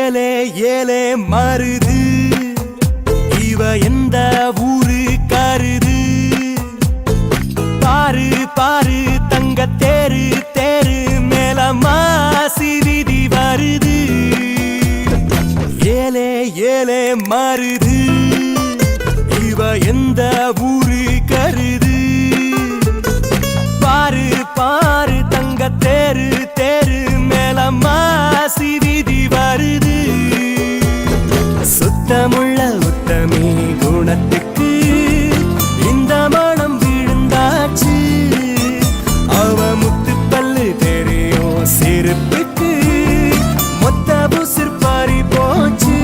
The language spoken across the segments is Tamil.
ஏலே ஏலே மருது இவ எந்த ஊரு கருது பாரு பாரு தங்க தேரு தேரு மேல மாசி விதி வருது ஏலே ஏலே மருது இவ எந்த ஊரு கருது பாரு பாரு தங்க தேரு தேரு மேல மாசி விதி வருது சுத்தமுள்ள உத்தமி குணத்துக்கு இந்த மனம் விழுந்தாச்சு அவ முத்து பல்லு தெரியும் சிரிப்புக்கு மொத்த புசிர் பாரி போச்சு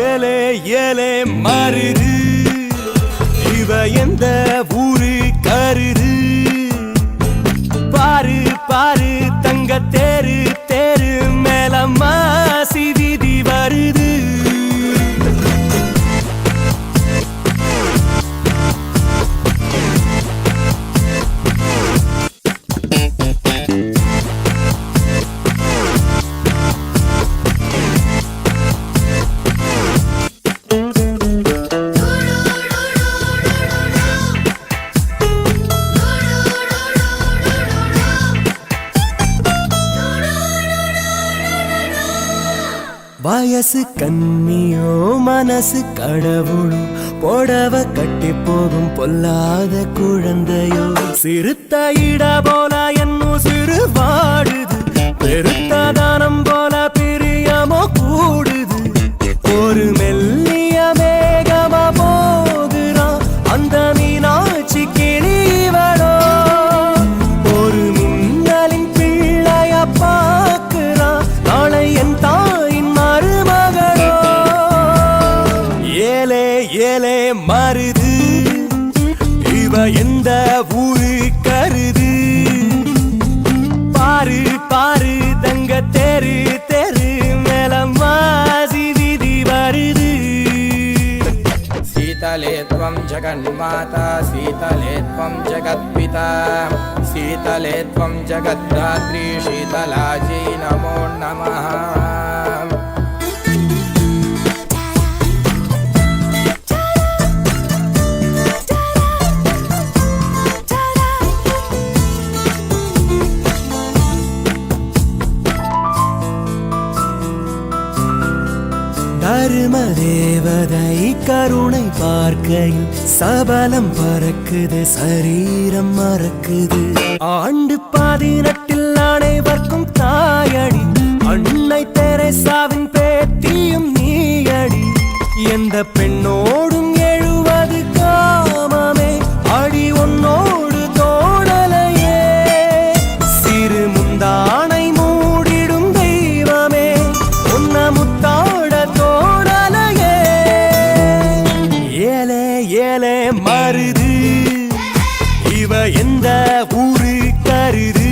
ஏலே ஏலே மருது இவ எந்த ஊரு கருது பாரு பாரு தங்க தேரு தேரு மேல மாசி விதி வருது வயசு கண்ணியோ மனசு கடவுளோ போடவ கட்டி போகும் பொல்லாத குழந்தையோ சிறுத்த இட போல என்னும் சிறு வாடுது பெருத்த தானம் போல பிரியமோ கூடுது ஒரு மெல்லிய மேகமா போகிறான் அந்த மீனாட்சி கிளிவளோ ஒரு மின்னலின் பிள்ளைய பார்க்கிறான் நாளை என் தாயின் மருமகளோ ஏலே ஏலே மருது இவ எந்த ஊரு கருது பாரு பாரு தங்க தேரு தேரு மேல மாசி விதி வருது शीतले त्वं जगन्माता शीतले त्वं जगत्पिता शीतले त्वं जगद्धात्री शीतलायै नमो नमः தர்ம தேவதை கருணை பார்க்கையில் சபலம் பறக்குது சரீரம் மறக்குது ஆண்டு 18 அனைவர்க்கும் தாயடி அன்னை தெரேசாவின் பேத்தியும் நீயடி எந்த பெண்ணோடும் 70 காமமே அடி உன்னோடு தோணலையே சிறு முந்தானை மூடிடும் தெய்வமே உன்ன முத்தாட தோணலையே ஏலே ஏலே மருது இவ எந்த ஊரு கருது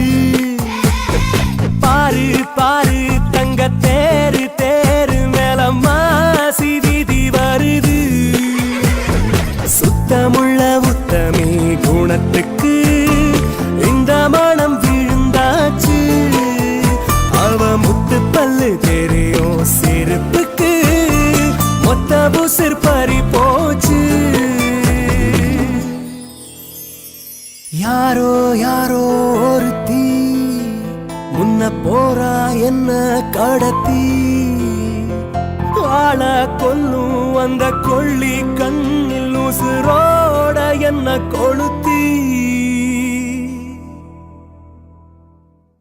பாரு பாரு தங்க தேரு தேரு மேல மாசி விதி வருது சுத்தமுள்ள உத்தமி குணத்துக்கு இந்த மனம் விழுந்தாச்சு அவ முத்து பல்லு தெரியும் சிரிப்புக்கு மொத்த புசிர் பறி போச்சு யாரோ யாரோ ஒருத்தி முன்ன போறா என்ன கடத்தி ஆள கொல்லும் அந்த கொள்ளி கண்ணில் உசுரோட என்ன கொளுத்தி